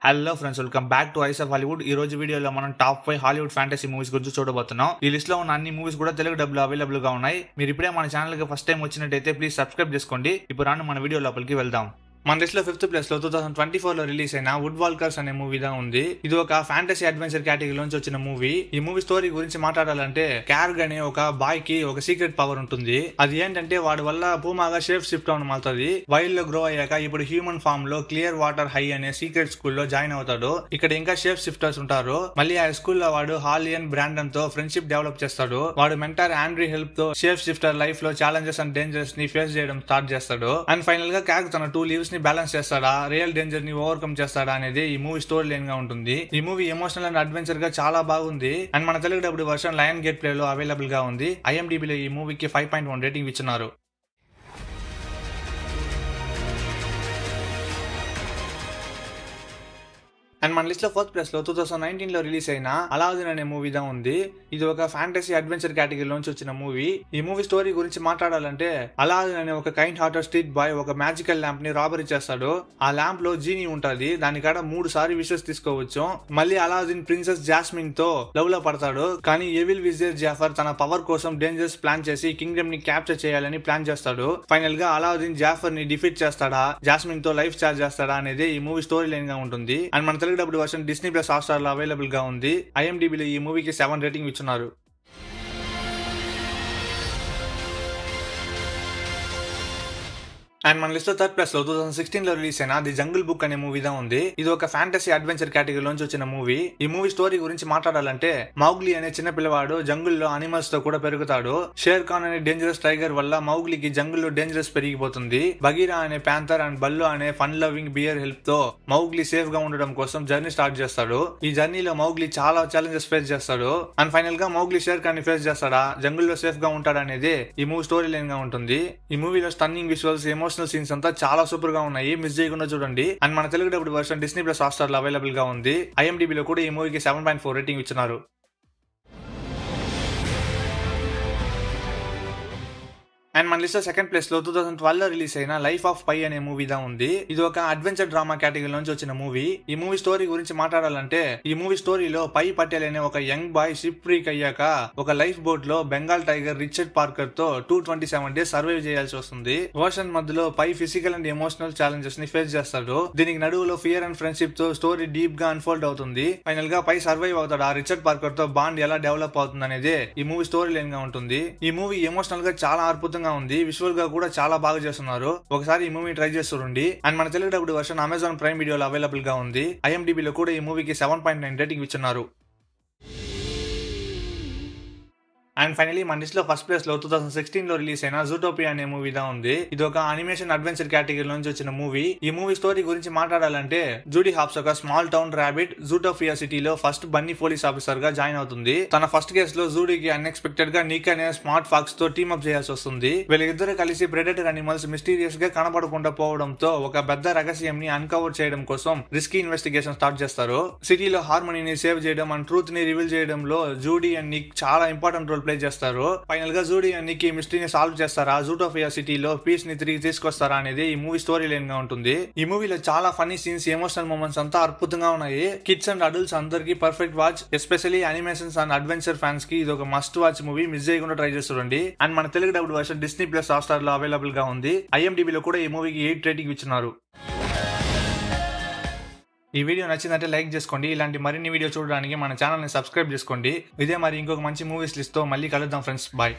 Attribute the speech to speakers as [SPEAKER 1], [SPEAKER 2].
[SPEAKER 1] Hello friends, welcome back to eyes of Hollywood. ఈ రోజు వీడియోలో మనం టాప్ 5 హాలీవుడ్ ఫ్యాంటసీ మూవీస్ గురించి చూడబోతున్నాం. ఈ లిస్ట్ లో ఉన్న అన్ని మూవీస్ కూడా తెలుగు డబ్బులు అవైలబుల్ గా ఉన్నాయి. మీరు ఇప్పుడే మన ఛానల్ కి ఫస్ట్ టైం వచ్చినట్టయితే ప్లీజ్ సబ్స్క్రైబ్ చేసుకోండి. ఇప్పుడు రాను మన వీడియో లోపలికి వెళ్దాం. మన లిస్ట్ లో 5th ప్లేస్ లో 2024 లో రిలీజ్ అయిన వుడ్ వాల్కర్స్ అనే మూవీ దా ఉంది. ఇది ఒక ఫ్యాంటసీ అడ్వెంచర్ కేటగిరీ నుంచి వచ్చిన మూవీ. ఈ మూవీ స్టోరీ గురించి మాట్లాడాలంటే క్యార్గ్ అనే ఒక బాయ్ కి ఒక సీక్రెట్ పవర్ ఉంటుంది. అది ఏంటంటే వాడి వల్ల పూమాగా షేప్ షిఫ్ట్ అవడం అవుతుంది. వైల్డ్ లో గ్రో అయ్యాక ఇప్పుడు హ్యూమన్ ఫామ్ లో క్లియర్ వాటర్ హై అనే సీక్రెట్ స్కూల్లో జాయిన్ అవుతాడు. ఇక్కడ ఇంకా షేప్ షిఫ్టర్స్ ఉంటారు. మళ్ళీ ఆ స్కూల్లో వాడు హాలియన్ బ్రాండన్ తో ఫ్రెండ్షిప్ డెవలప్ చేస్తాడు. వాడు మెంటర్ ఆండ్రీ హెల్ప్ తో షేప్ షిఫ్టర్ లైఫ్ లో ఛాలెంజెస్ అండ్ డేంజర్స్ ని ఫేస్ చేయడం స్టార్ట్ చేస్తాడు. అండ్ ఫైనల్ గా క్యార్గ్ తన 2 లీవ్స్ ని బ్యాలెన్స్ చేస్తాడా, రియల్ డేంజర్ ని ఓవర్కమ్ చేస్తాడా అనేది ఈ మూవీ స్టోరీ లైన్ గా ఉంటుంది. ఈ మూవీ ఎమోషనల్ అండ్ అడ్వెంచర్ గా చాలా బాగుంది. అండ్ మన Telugu డబ్బుడు version lion gate play లో అవైలబుల్ గా ఉంది. IMDb లో ఈ మూవీకి 5.1 రేటింగ్ ఇచ్చినారు. అండ్ మన లిస్ట్ లో 4th ప్లేస్ లో 2019 లో రిలీజ్ అయిన అలావుద్దీన్ అనే మూవీ దా ఉంది. ఇది ఒక ఫ్యాంటసీ అడ్వెంచర్ కేటగిరీ నుంచి వచ్చిన మూవీ. ఈ మూవీ స్టోరీ గురించి మాట్లాడాలంటే అలావుద్దీన్ అనే ఒక కైండ్ హార్టెడ్ స్ట్రీట్ బాయ్ ఒక మ్యాజికల్ ల్యాంప్ ని రాబరీ చేస్తాడు. ఆ ల్యాంప్ లో జీనీ ఉంటది. దానికాడ 3 సారి విషెస్ తీసుకోవచ్చు. మళ్ళీ అలావుద్దీన్ ప్రిన్సెస్ జాస్మిన్ తో లవ్ లో పడతాడు. కానీ ఎవిల్ విజియర్ జాఫర్ తన పవర్ కోసం డేంజర్స్ ప్లాన్ చేసి కింగ్డమ్ ని క్యాప్చర్ చేయాలని ప్లాన్ చేస్తాడు. ఫైనల్ గా అలావుద్దీన్ జాఫర్ ని డిఫీట్ చేస్తాడా, జాస్మిన్ తో లైఫ్ చార్జ్ చేస్తాడా అనేది ఈ మూవీ స్టోరీ లైన్ గా ఉంటుంది. అండ్ మన డబ్బుడు వర్షన్ డిస్నీ ప్లస్ హాట్‌స్టార్ లో అవైలబుల్ గా ఉంది. IMDb లో ఈ మూవీకి 7 రేటింగ్ ఇచ్చున్నారు. అండ్ మన లిస్ట్ లో 3rd ప్లేస్ లో 2016 లో రిలీజ్ అయిన ది జంగిల్ బుక్ అనే మూవీ దా ఉంది. ఇది ఒక ఫ్యాంటసీ అడ్వెంచర్ కేటగిరీ నుంచి వచ్చిన మూవీ. ఈ మూవీ స్టోరీ గురించి మాట్లాడాలంటే మౌగ్లీ అనే చిన్న పిల్లవాడు జంగుల్లో అనిమల్స్ తో కూడా పెరుగుతాడు. షేర్ ఖాన్ అనే డేంజరస్ టైగర్ వల్ల మౌగ్లీకి జంగుల్లో డేంజరస్ పెరిగిపోతుంది. బగీరా అనే ప్యాంథర్ అండ్ బల్లో అనే ఫన్ లవింగ్ బియర్ హెల్ప్ తో మౌగ్లీ సేఫ్ గా ఉండడం కోసం జర్నీ స్టార్ట్ చేస్తాడు. ఈ జర్నీలో మౌగ్లీ చాలా ఛాలెంజెస్ ఫేస్ చేస్తాడు. అండ్ ఫైనల్ గా మౌగ్లీ షేర్ ఖాన్ ని ఫేస్ చేస్తాడా, జంగుల్లో సేఫ్ గా ఉంటాడా అనేది ఈ మూవీ స్టోరీ లైన్ గా ఉంటుంది. ఈ మూవీలో స్టన్నింగ్ విజువల్స్, సీన్స్ అంతా చాలా సూపర్ గా ఉన్నాయి. మిస్ చేయకుండా చూడండి. అండ్ మన Telugu డబ్బుడు version Disney plus Hotstar లో అవైలబుల్ గా ఉంది. IMDb లో కూడా ఈ మూవీకి 7.4 రేటింగ్ ఇచ్చినారు. అండ్ మన లిస్ట్ 2nd ప్లేస్ లో 2012 లో రిలీజ్ అయిన లైఫ్ ఆఫ్ పై అనే మూవీ దా ఉంది. ఇది ఒక అడ్వెంచర్ డ్రామా కేటగిరీ నుంచి వచ్చిన మూవీ. ఈ మూవీ స్టోరీ గురించి మాట్లాడాలంటే ఈ మూవీ స్టోరీలో పై పటేల్ అనే ఒక యంగ్ బాయ్ షిప్ ఫ్రీక్ అయ్యాక ఒక లైఫ్ బోట్ లో బెంగాల్ టైగర్ రిచర్డ్ పార్కర్ తో 227 డేస్ సర్వైవ్ చేయాల్సి వస్తుంది. వర్షన్ మధ్యలో పై ఫిజికల్ అండ్ ఎమోషనల్ ఛాలెంజెస్ ని ఫేస్ చేస్తాడు. దీనికి నడువులో ఫియర్ అండ్ ఫ్రెండ్షిప్ తో స్టోరీ డీప్ గా అన్ఫోల్డ్ అవుతుంది. ఫైనల్ గా పై సర్వైవ్ అవుతాడు. ఆ రిచర్డ్ పార్కర్ తో బాండ్ ఎలా డెవలప్ అవుతుంది అనేది ఈ మూవీ స్టోరీ లైన్ గా ఉంటుంది. ఈ మూవీ ఎమోషనల్ గా చాలా అద్భుతంగా ఉంది. విజువల్ గా కూడా చాలా బాగా చేస్తున్నారు. ఒకసారి ఈ మూవీ ట్రై చేసి చూడండి. అండ్ మన తెలుగు డబ్బుడు వర్షన్ అమెజాన్ ప్రైమ్ వీడియోలో అవైలబుల్ గా ఉంది. IMDb లో కూడా ఈ మూవీకి 7.9 రేటింగ్ ఇచ్చున్నారు. అండ్ ఫైనలీ మన లిస్ట్ లో 1st ప్లేస్ లో 2016 లో రిలీజ్ అయిన జూటోపియా అనే మూవీ దా ఉంది. ఇది ఒక అనిమేషన్ అడ్వెంచర్ కేటగిరీ నుంచి వచ్చిన మూవీ. ఈ మూవీ స్టోరీ గురించి మాట్లాడాలంటే జూడీ హాప్స్ ఒక స్మాల్ టౌన్ రాబిట్ జూటోపియా సిటీలో ఫస్ట్ బన్నీ పోలీస్ ఆఫీసర్ గా జాయిన్ అవుతుంది. తన ఫస్ట్ కేసు లో జూడీకి అన్ఎక్స్పెక్టెడ్ గా నిక్ అనే స్మార్ట్ ఫాక్స్ తో టీమ్ అప్ చేయాల్సి వస్తుంది. వీళ్ళిద్దరు కలిసి ప్రెడేటర్ అనిమల్స్ మిస్టీరియస్ గా కనబడకుండా పోవడంతో ఒక పెద్ద రహస్యం ని అన్కవర్ చేయడం కోసం రిస్కీ ఇన్వెస్టిగేషన్ స్టార్ట్ చేస్తారు. సిటీలో హార్మోనీని సేవ్ చేయడం అండ్ ట్రూత్ ని రివీల్ చేయడంలో జూడీ అండ్ నిక్ చాలా ఇంపార్టెంట్ రోల్ ప్లే చేస్తారు. ఫైనల్ గా జూడీ అండ్ నిక్ ఈ మిస్టరీని సాల్వ్ చేస్తారా, జూటోపియా సిటీలో పీస్ ని తిరిగి తీసుకొస్తారా అనేది ఈ మూవీ స్టోరీ లైన్ గా ఉంటుంది. ఈ మూవీలో చాలా ఫన్నీ సీన్స్, ఎమోషనల్ మూమెంట్స్ అంతా అద్భుతంగా ఉన్నాయి. కిడ్స్ అండ్ అడల్ట్స్ అందరికి perfect watch. Especially animations and adventure fans కి ఇది ఒక మస్ట్ వాచ్ మూవీ. మిస్ చేయకుండా ట్రై చేసి చూడండి. అండ్ మన Telugu డబ్బుడు version Disney plus Hotstar లో అవైలబుల్ గా ఉంది. IMDb లో కూడా ఈ మూవీకి 8 రేటింగ్ ఇచ్చినారు. ఈ వీడియో నచ్చిందంటే లైక్ చేసుకోండి. ఇలాంటి మరిన్ని వీడియో చూడడానికి మన ఛానల్ ని సబ్స్క్రైబ్ చేసుకోండి. ఇదే మరి ఇంకొక మంచి మూవీస్ లిస్ట్ తో మళ్ళీ కలుద్దాం ఫ్రెండ్స్. బాయ్.